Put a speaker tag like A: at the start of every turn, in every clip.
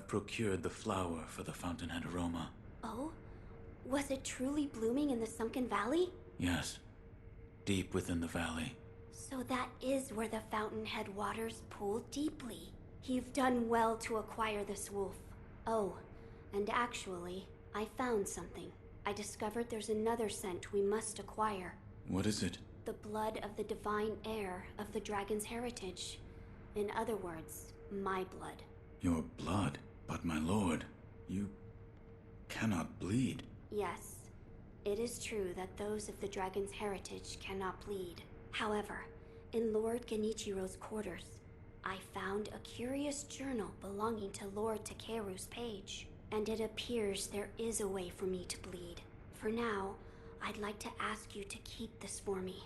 A: procured the flower for the fountainhead aroma.
B: Oh? Was it truly blooming in the sunken valley?
A: Yes. Deep within the valley.
B: So that is where the fountainhead waters pool deeply. You've done well to acquire this wolf. Oh, and actually, I found something. I discovered there's another scent we must acquire.
A: What is it?
B: The blood of the divine heir of the dragon's heritage. In other words, my blood.
A: Your blood? But my lord, you cannot bleed.
B: Yes, it is true that those of the dragon's heritage cannot bleed. However, in Lord Genichiro's quarters, I found a curious journal belonging to Lord Takeru's page, and it appears there is a way for me to bleed. For now, I'd like to ask you to keep this for me.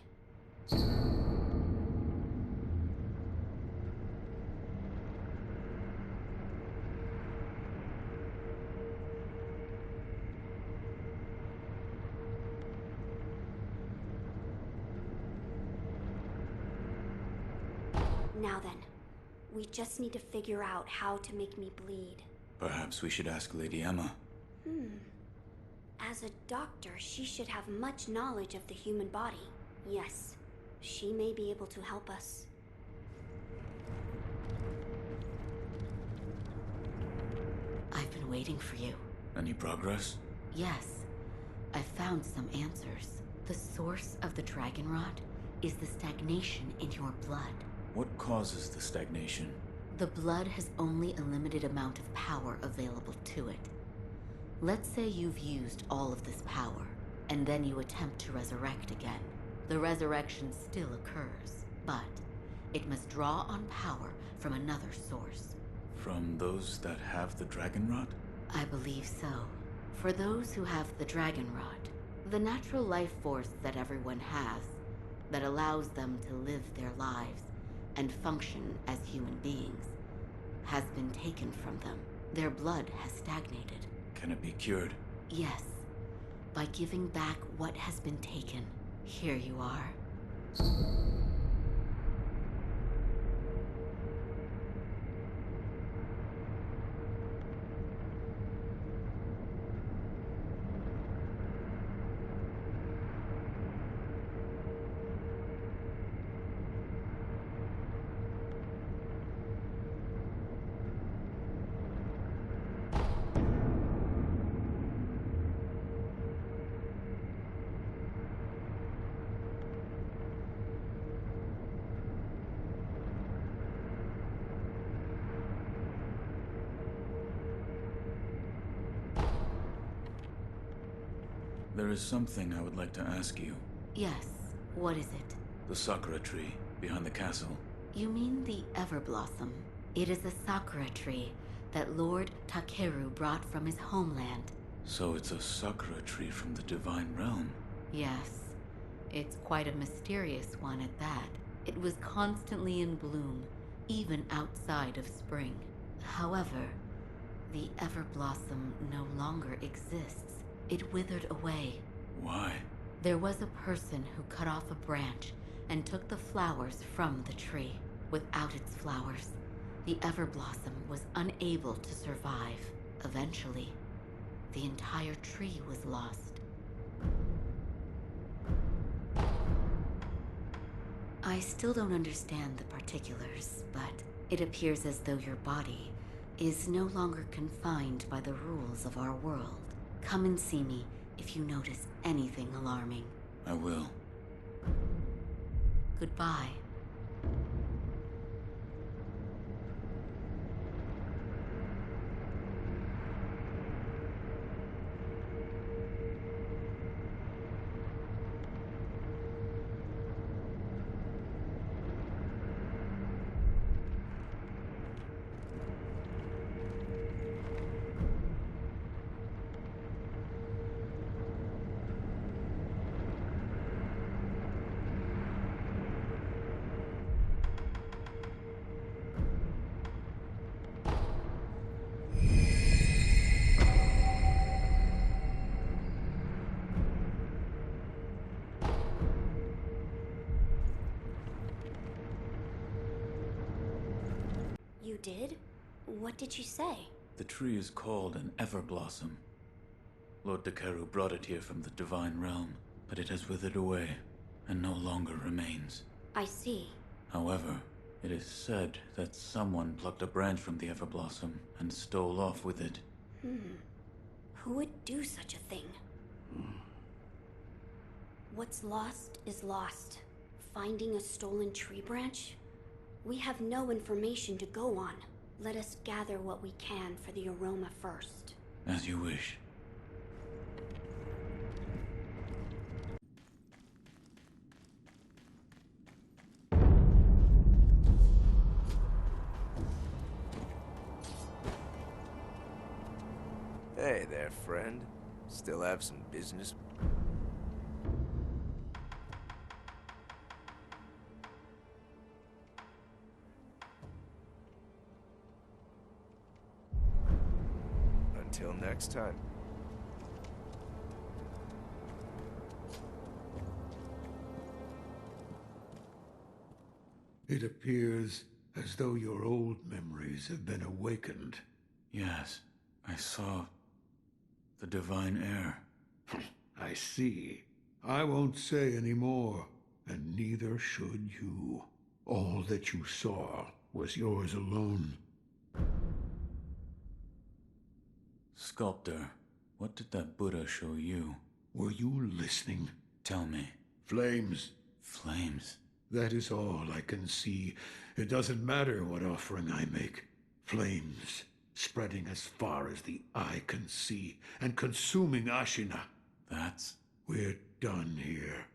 B: Now then, we just need to figure out how to make me bleed.
A: Perhaps we should ask Lady Emma.
B: As a doctor, she should have much knowledge of the human body. Yes, she may be able to help us.
C: I've been waiting for you.
A: Any progress?
C: Yes, I've found some answers. The source of the dragon rot is the stagnation in your blood.
A: What causes the stagnation?
C: The blood has only a limited amount of power available to it. Let's say you've used all of this power, and then you attempt to resurrect again. The resurrection still occurs, but it must draw on power from another source.
A: From those that have the dragon rot?
C: I believe so. For those who have the dragon rot, the natural life force that everyone has, that allows them to live their lives and function as human beings, has been taken from them. Their blood has stagnated.
A: Can it be cured?
C: Yes, by giving back what has been taken. Here you are.
A: There is something I would like to ask you.
C: Yes, what is it?
A: The sakura tree behind the castle.
C: You mean the Everblossom? It is a sakura tree that Lord Takeru brought from his homeland.
A: So it's a sakura tree from the divine realm.
C: Yes, it's quite a mysterious one at that. It was constantly in bloom, even outside of spring. However, the Everblossom no longer exists. It withered away.
A: Why?
C: There was a person who cut off a branch and took the flowers from the tree. Without its flowers, the Everblossom was unable to survive. Eventually, the entire tree was lost. I still don't understand the particulars, but it appears as though your body is no longer confined by the rules of our world. Come and see me if you notice anything alarming.
A: I will.
C: Goodbye.
B: You did? What did you say?
A: The tree is called an Everblossom. Lord Dekeru brought it here from the Divine Realm, but it has withered away and no longer remains.
B: I see.
A: However, it is said that someone plucked a branch from the Everblossom and stole off with it.
B: Who would do such a thing? What's lost is lost. Finding a stolen tree branch? We have no information to go on. Let us gather what we can for the aroma first.
A: As you wish.
D: Hey there, friend. Still have some business? Until next time.
E: It appears as though your old memories have been awakened.
A: Yes, I saw the divine air.
E: I see. I won't say any more, and neither should you. All that you saw was yours alone.
A: Sculptor, what did that Buddha show you?
E: Were you listening?
A: Tell me.
E: Flames.
A: Flames.
E: That is all I can see. It doesn't matter what offering I make. Flames, spreading as far as the eye can see, and consuming Ashina.
A: That's...
E: We're done here.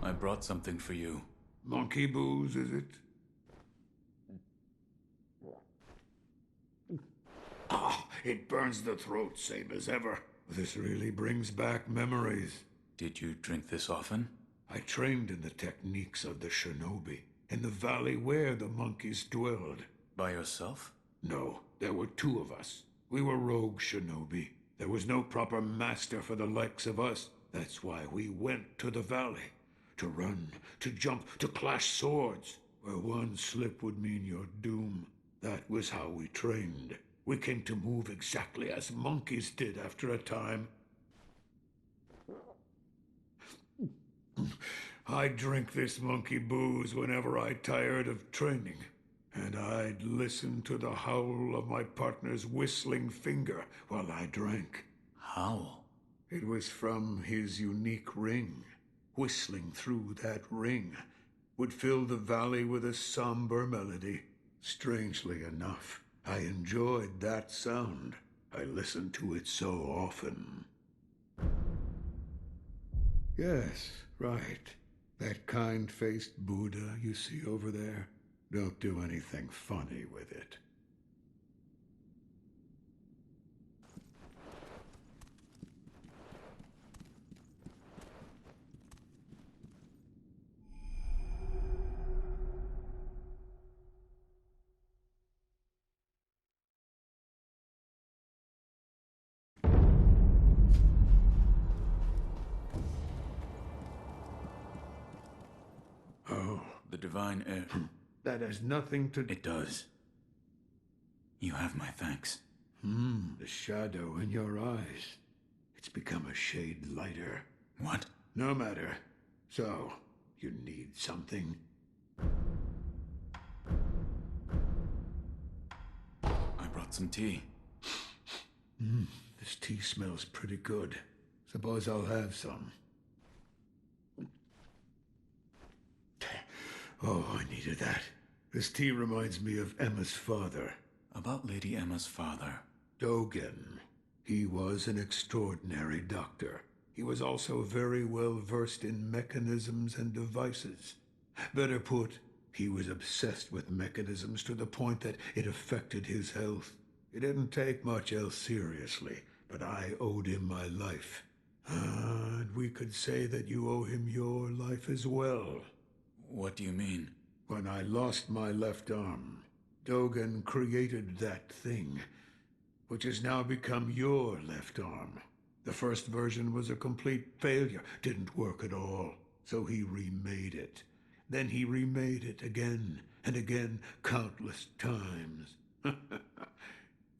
A: I brought something for you.
E: Monkey booze, is it? Ah, it burns the throat, same as ever. This really brings back memories.
A: Did you drink this often?
E: I trained in the techniques of the shinobi, in the valley where the monkeys dwelled.
A: By yourself?
E: No, there were two of us. We were rogue shinobi. There was no proper master for the likes of us. That's why we went to the valley. To run, to jump, to clash swords. Where one slip would mean your doom. That was how we trained. We came to move exactly as monkeys did after a time. I'd drink this monkey booze whenever I tired of training. And I'd listen to the howl of my partner's whistling finger while I drank.
A: Howl?
E: It was from his unique ring. Whistling through that ring would fill the valley with a somber melody. Strangely enough, I enjoyed that sound. I listened to it so often. Yes, right. That kind-faced Buddha you see over there. Don't do anything funny with it. Oh,
A: The divine air...
E: that has nothing to...
A: It does. You have my thanks.
E: The shadow in your eyes. It's become a shade lighter.
A: What?
E: No matter. So, you need something?
A: I brought some tea.
E: This tea smells pretty good. Suppose I'll have some. Oh, I needed that. This tea reminds me of Emma's father.
A: About Lady Emma's father.
E: Dogen. He was an extraordinary doctor. He was also very well versed in mechanisms and devices. Better put, he was obsessed with mechanisms to the point that it affected his health. He didn't take much else seriously, but I owed him my life. And we could say that you owe him your life as well.
A: What do you mean?
E: When I lost my left arm, Dogen created that thing. which has now become your left arm. The first version was a complete failure, didn't work at all, so he remade it. Then he remade it again and again, countless times.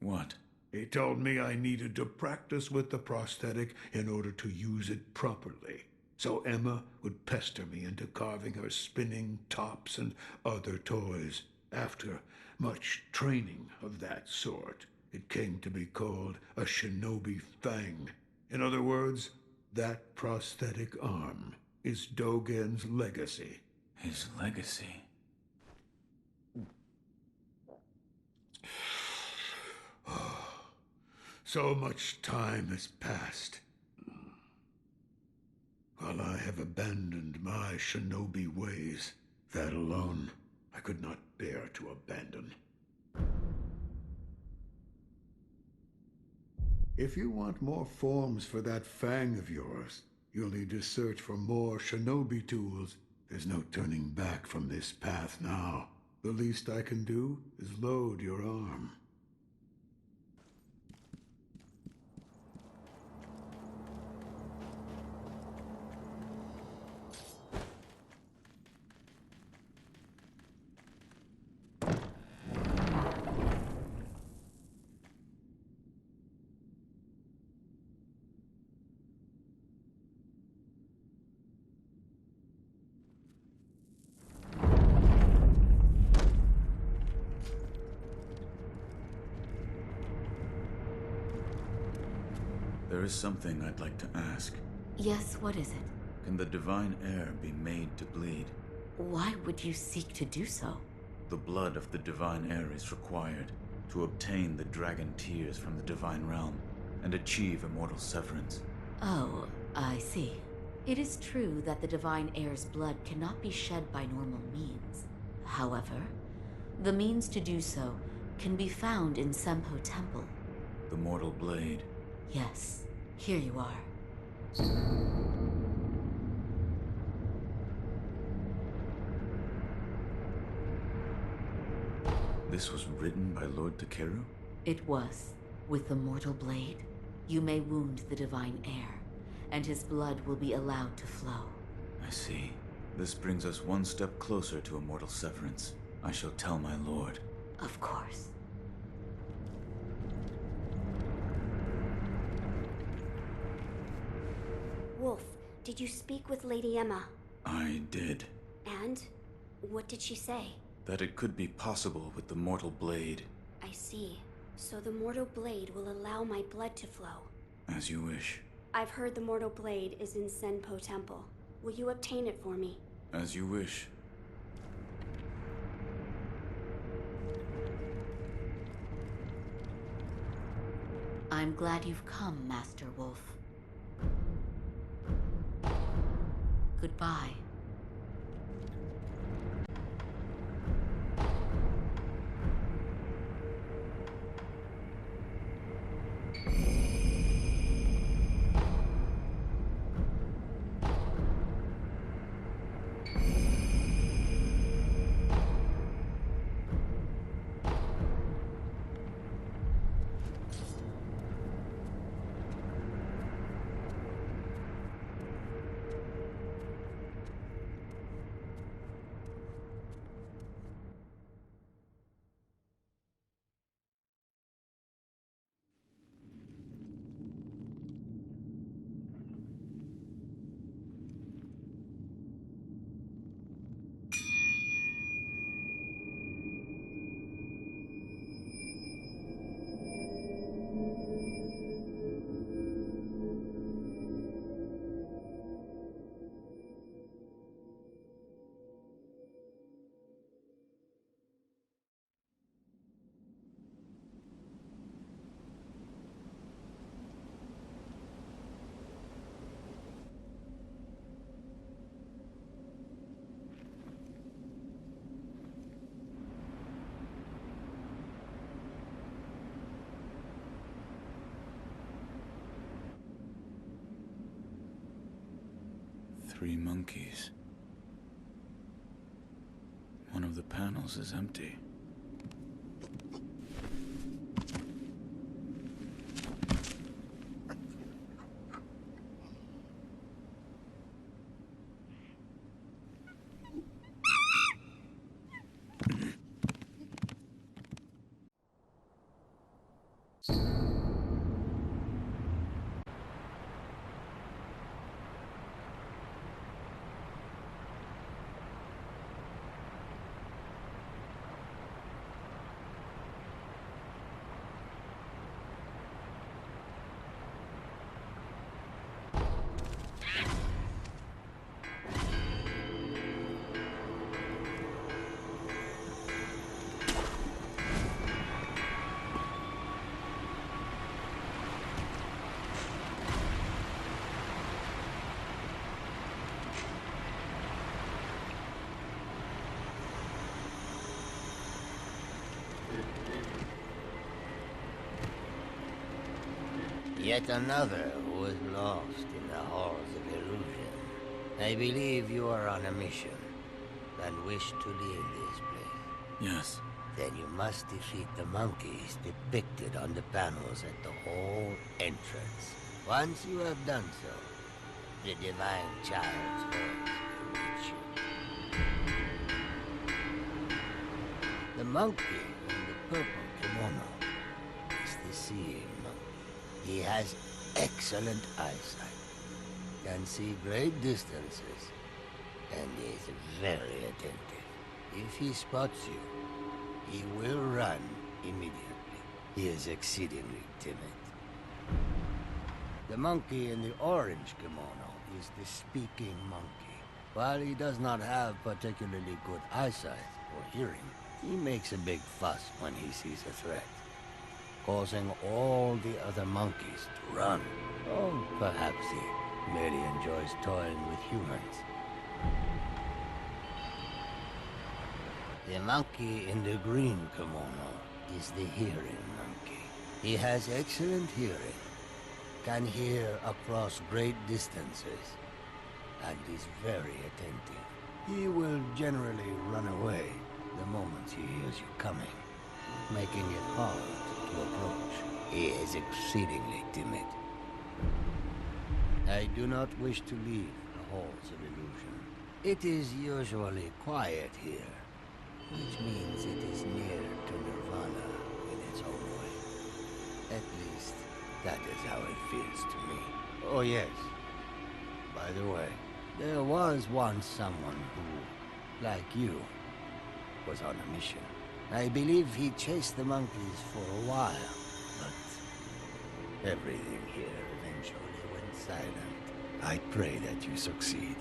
A: What?
E: He told me I needed to practice with the prosthetic in order to use it properly. So Emma would pester me into carving her spinning tops and other toys. After much training of that sort, it came to be called a shinobi fang. In other words, that prosthetic arm is Dogen's legacy.
A: His legacy?
E: So much time has passed. While I have abandoned my shinobi ways, that alone I could not bear to abandon. If you want more forms for that fang of yours, you'll need to search for more shinobi tools. There's no turning back from this path now. The least I can do is load your arm.
A: There is something I'd like to ask.
C: Yes, what is it?
A: Can the divine air be made to bleed?
C: Why would you seek to do so?
A: The blood of the divine air is required to obtain the dragon tears from the divine realm and achieve immortal severance.
C: Oh, I see. It is true that the divine air's blood cannot be shed by normal means. However, the means to do so can be found in Senpo Temple.
A: The mortal blade.
C: Yes, here you are.
A: This was written by Lord Takeru?
C: It was. With the mortal blade, you may wound the divine air, and his blood will be allowed to flow.
A: I see. This brings us one step closer to immortal severance. I shall tell my lord.
C: Of course.
B: Wolf, did you speak with Lady Emma?
A: I did.
B: And? What did she say?
A: That it could be possible with the mortal blade.
B: I see. So the mortal blade will allow my blood to flow.
A: As you wish.
B: I've heard the mortal blade is in Senpo Temple. Will you obtain it for me?
A: As you wish.
C: I'm glad you've come, Master Wolf. Goodbye.
A: Three monkeys. One of the panels is empty.
F: Yet another who was lost in the halls of illusion. I believe you are on a mission and wish to leave this place.
A: Yes.
F: Then you must defeat the monkeys depicted on the panels at the hall entrance. Once you have done so, the divine child's voice will reach you. The monkey in the purple kimono is the seeing monkey. He has excellent eyesight, can see great distances, and is very attentive. If he spots you, he will run immediately. He is exceedingly timid. The monkey in the orange kimono is the speaking monkey. While he does not have particularly good eyesight or hearing, he makes a big fuss when he sees a threat, causing all the other monkeys to run. Or perhaps he merely enjoys toying with humans. The monkey in the green kimono is the hearing monkey. He has excellent hearing, can hear across great distances, and is very attentive. He will generally run away the moment he hears you coming, making it hard to approach. He is exceedingly timid. I do not wish to leave the halls of illusion. It is usually quiet here, which means it is near to nirvana in its own way. At least, that is how it feels to me. Oh yes. By the way, there was once someone who, like you, was on a mission. I believe he chased the monkeys for a while, but everything here eventually went silent. I pray that you succeed.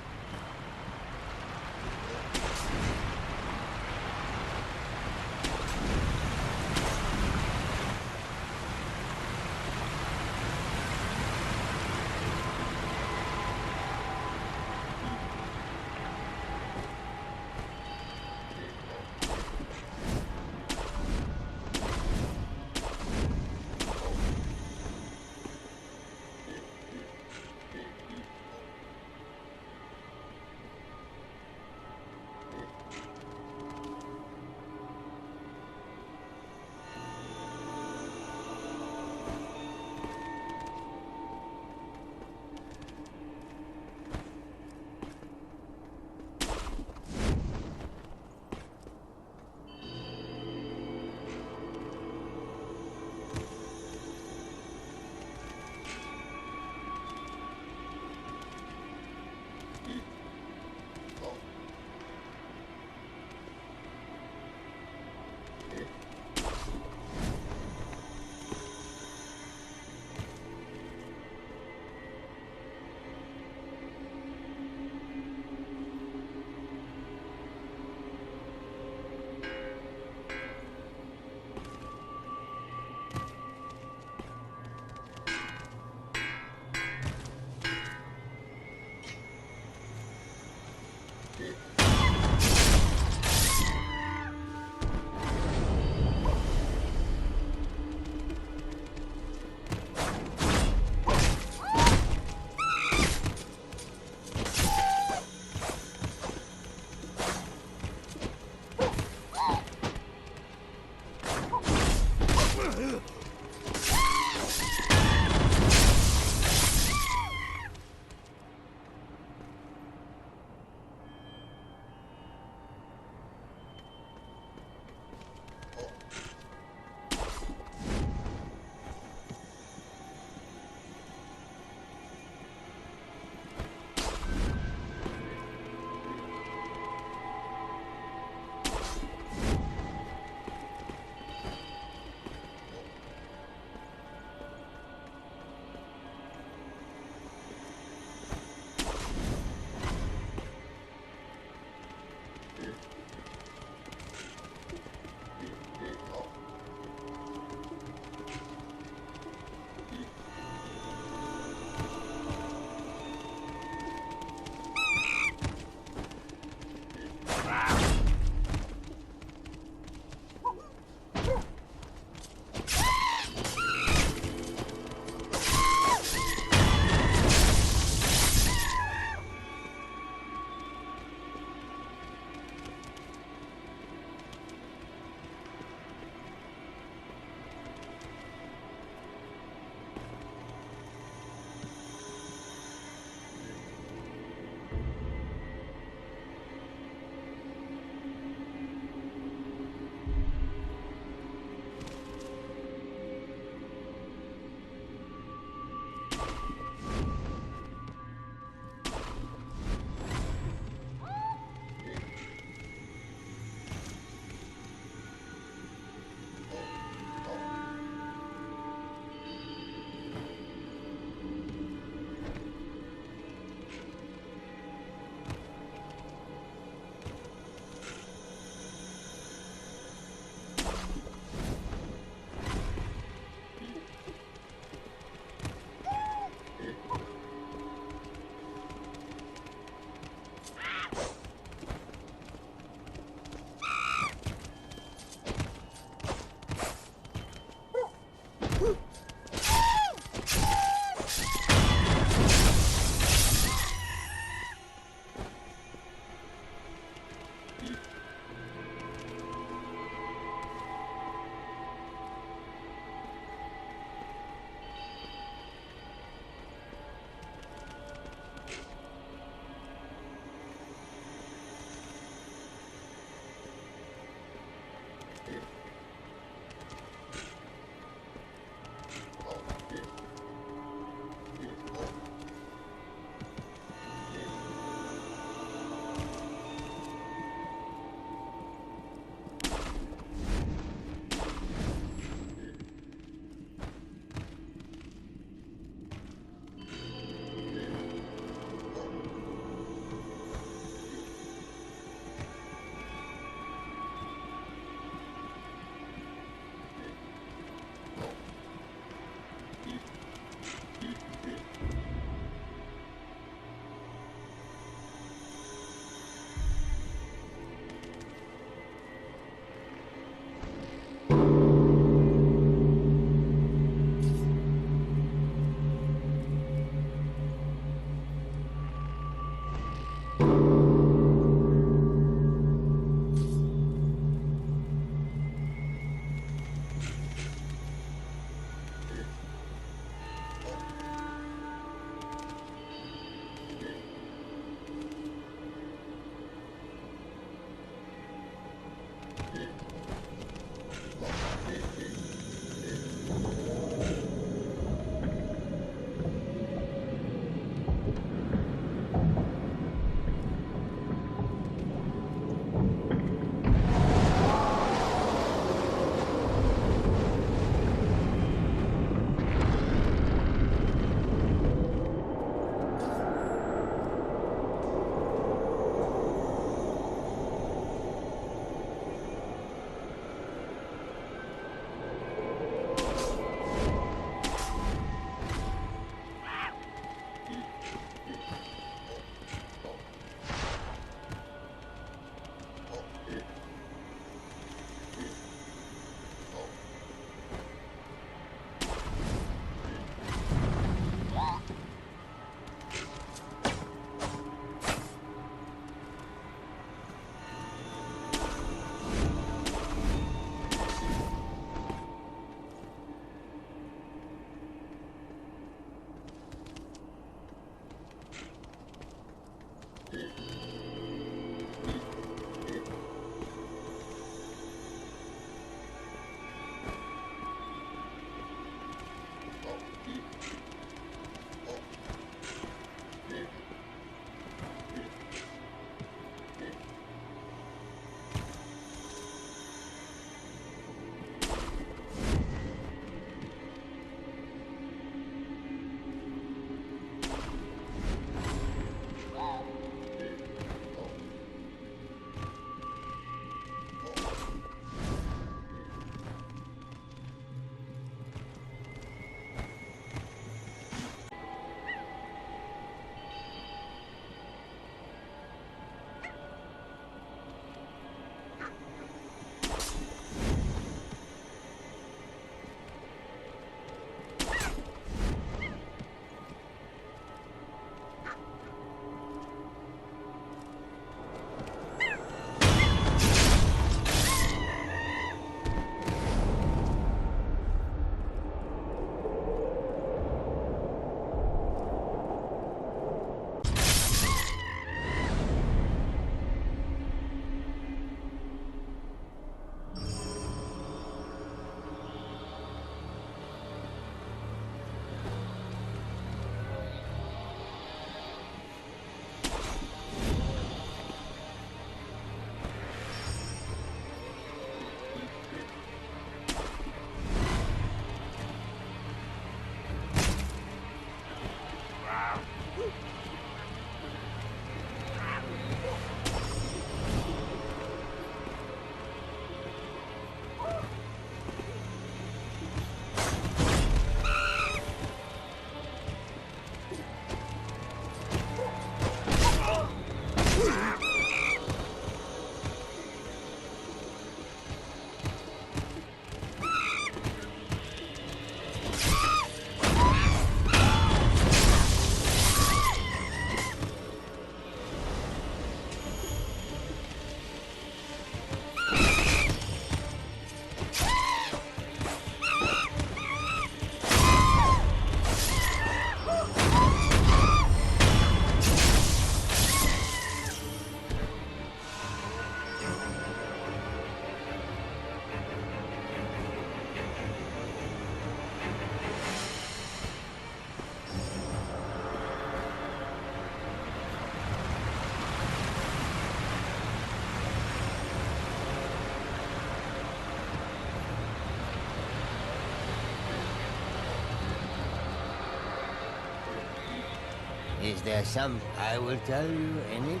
F: Is there some... I will tell you in it.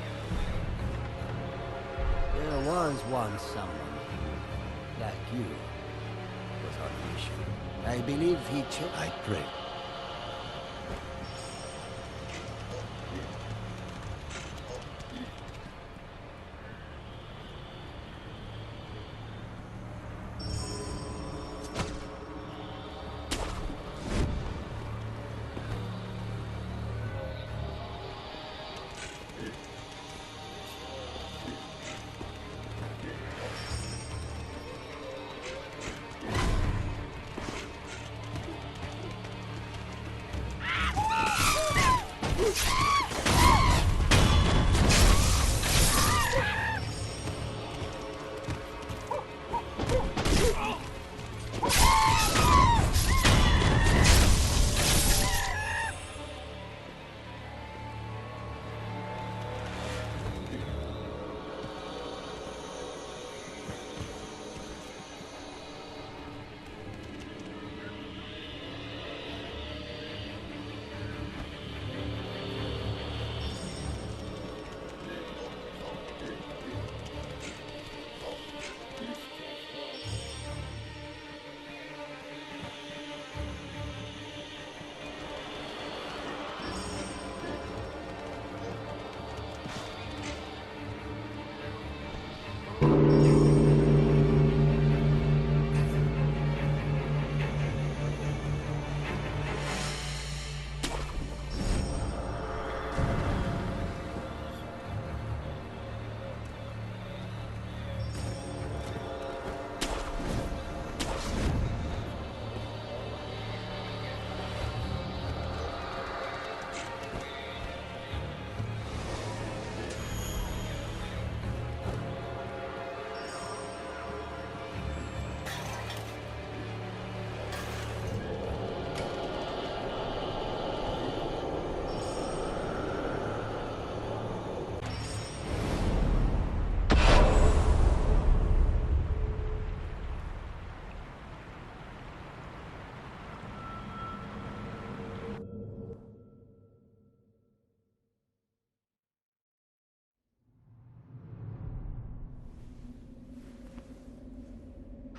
F: There was once someone who, like you, was on a mission. I believe he I pray.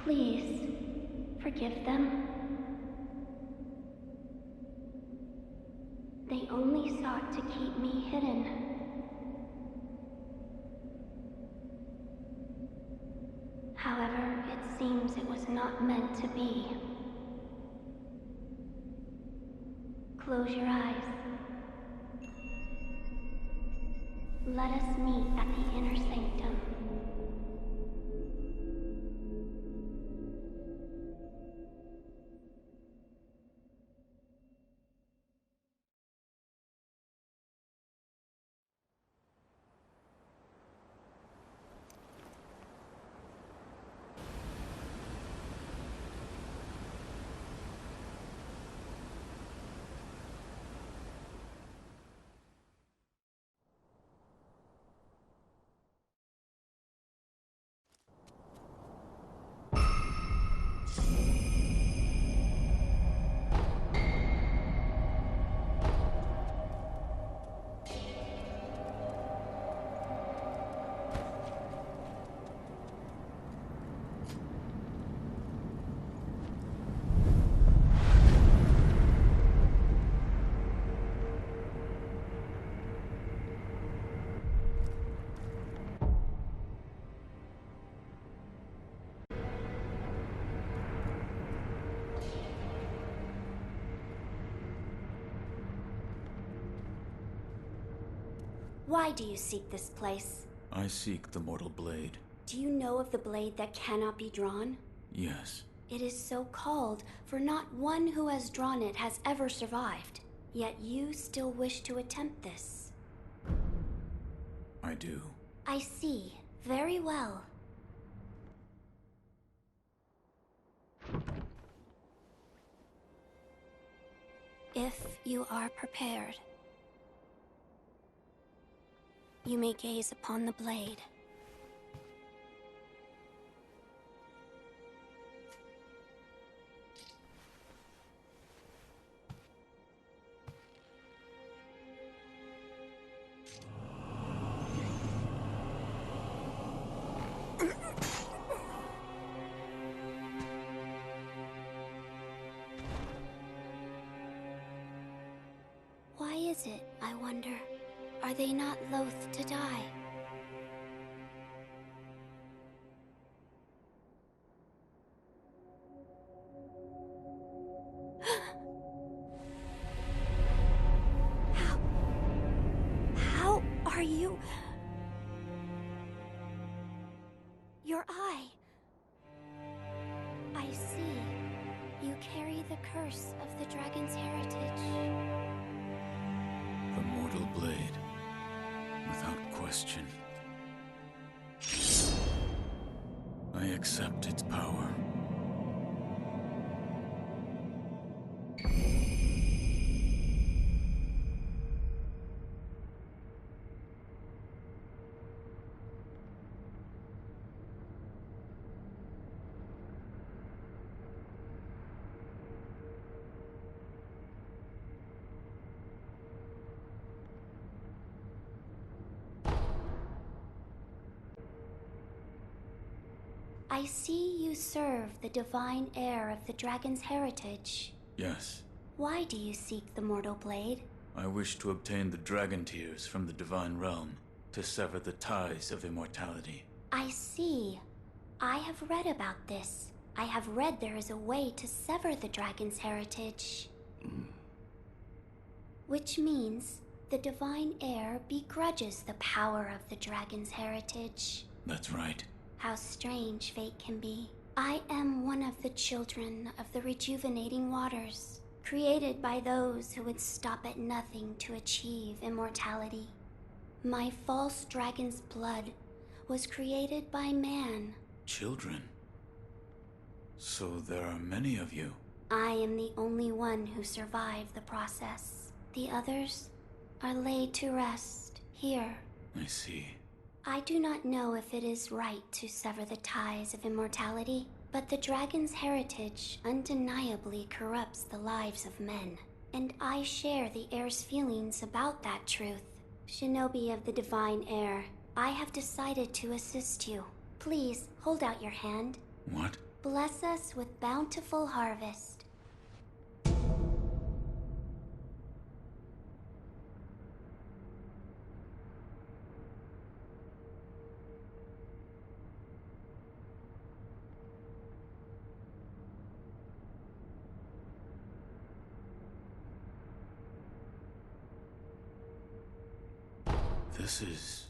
B: Please, forgive them. They only sought to keep me hidden. However, it seems it was not meant to be. Close your eyes. Let us meet at the inner sanctum. Why do you seek this place?
A: I seek the mortal blade.
B: Do you know of the blade that cannot be drawn?
A: Yes.
B: It is so called, for not one who has drawn it has ever survived. Yet you still wish to attempt this.
A: I do.
B: I see. Very well. If you are prepared, you may gaze upon the blade. I wonder, are they not loath to die? How are you? Your eye. I see. You carry the curse of the dragon's heritage.
A: The mortal blade. Without question. I accept its power.
B: I see you serve the divine heir of the dragon's heritage.
A: Yes.
B: Why do you seek the mortal blade?
A: I wish to obtain the dragon tears from the divine realm to sever the ties of immortality.
B: I see. I have read about this. I have read there is a way to sever the dragon's heritage. Which means the divine heir begrudges the power of the dragon's heritage.
A: That's right.
B: How strange fate can be. I am one of the children of the rejuvenating waters, created by those who would stop at nothing to achieve immortality. My false dragon's blood was created by man.
A: Children? So there are many of you.
B: I am the only one who survived the process. The others are laid to rest here.
A: I see.
B: I do not know if it is right to sever the ties of immortality, but the dragon's heritage undeniably corrupts the lives of men, and I share the heir's feelings about that truth. Shinobi of the divine heir, I have decided to assist you. Please, hold out your hand.
A: What?
B: Bless us with bountiful harvest.
A: This is...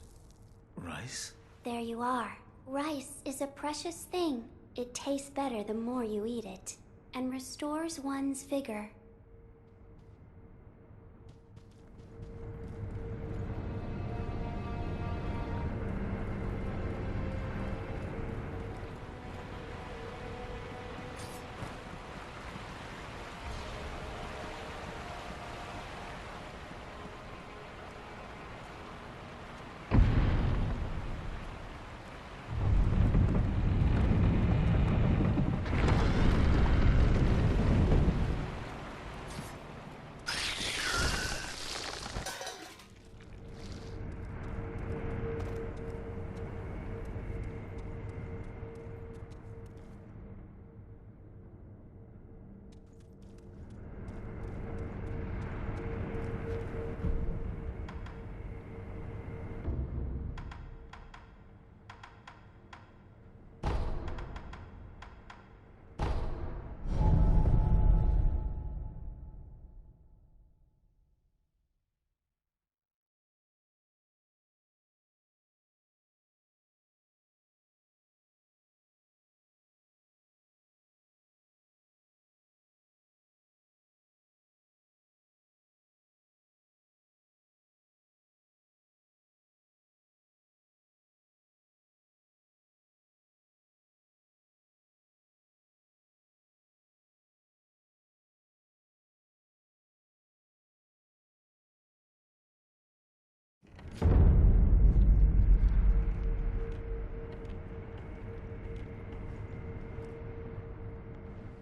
A: rice?
B: There you are. Rice is a precious thing. It tastes better the more you eat it, and restores one's vigor.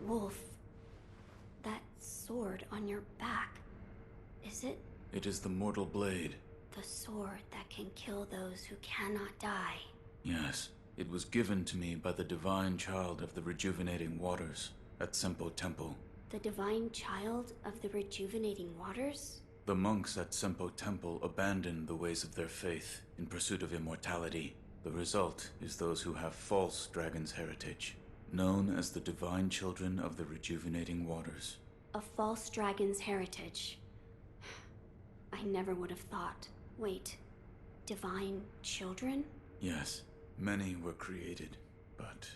B: Wolf, that sword on your back, is it?
A: It is the mortal blade.
B: The sword that can kill those who cannot die.
A: Yes. It was given to me by the divine child of the rejuvenating waters at Sempo Temple.
B: The divine child of the rejuvenating waters?
A: The monks at Sempo Temple abandoned the ways of their faith in pursuit of immortality. The result is those who have false dragon's heritage, known as the divine children of the rejuvenating waters.
B: A false dragon's heritage. I never would have thought. Wait, divine children?
A: Yes, many were created, but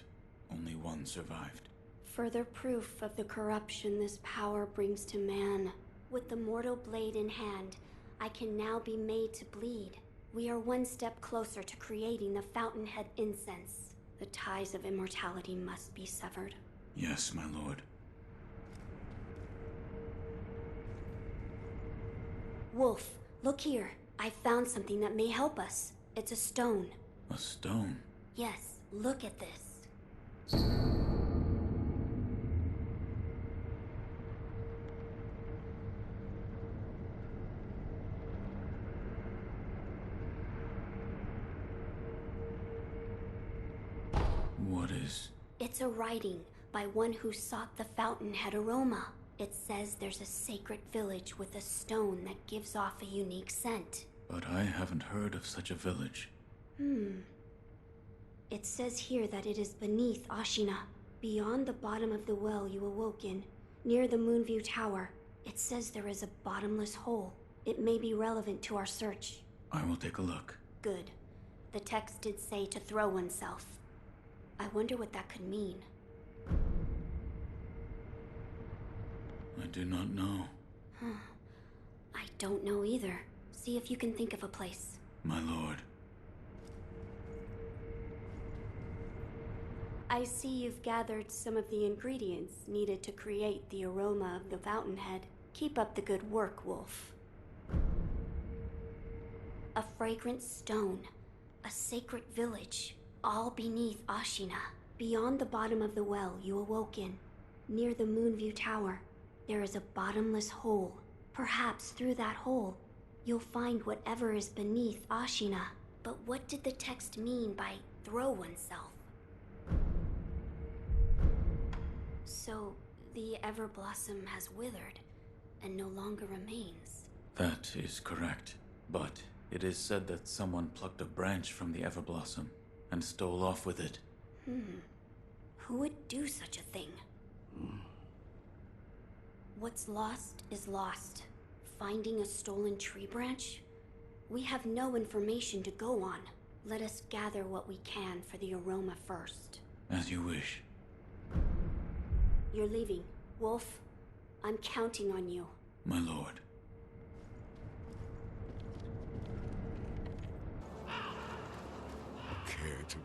A: only one survived.
B: Further proof of the corruption this power brings to man. With the mortal blade in hand, I can now be made to bleed. We are one step closer to creating the fountainhead incense. The ties of immortality must be severed.
A: Yes, my lord.
B: Wolf, look here. I found something that may help us. It's a stone.
A: A stone?
B: Yes, look at this.
A: What is...
B: It's a writing by one who sought the fountainhead aroma. It says there's a sacred village with a stone that gives off a unique scent.
A: But I haven't heard of such a village.
B: It says here that it is beneath Ashina, beyond the bottom of the well you awoke in, near the Moonview Tower. It says there is a bottomless hole. It may be relevant to our search.
A: I will take a look.
B: Good. The text did say to throw oneself. I wonder what that could mean.
A: I do not know.
B: I don't know either. See if you can think of a place.
A: My lord.
B: I see you've gathered some of the ingredients needed to create the aroma of the fountainhead. Keep up the good work, Wolf. A fragrant stone, a sacred village, all beneath Ashina. Beyond the bottom of the well you awoke in, near the Moonview Tower, there is a bottomless hole. Perhaps through that hole, you'll find whatever is beneath Ashina. But what did the text mean by throw oneself? So, the Everblossom has withered, and no longer remains.
A: That is correct. But it is said that someone plucked a branch from the Everblossom and stole off with it.
B: Who would do such a thing? What's lost is lost. Finding a stolen tree branch? We have no information to go on. Let us gather what we can for the aroma first.
A: As you wish.
B: You're leaving. Wolf, I'm counting on you.
A: My lord.
G: Care to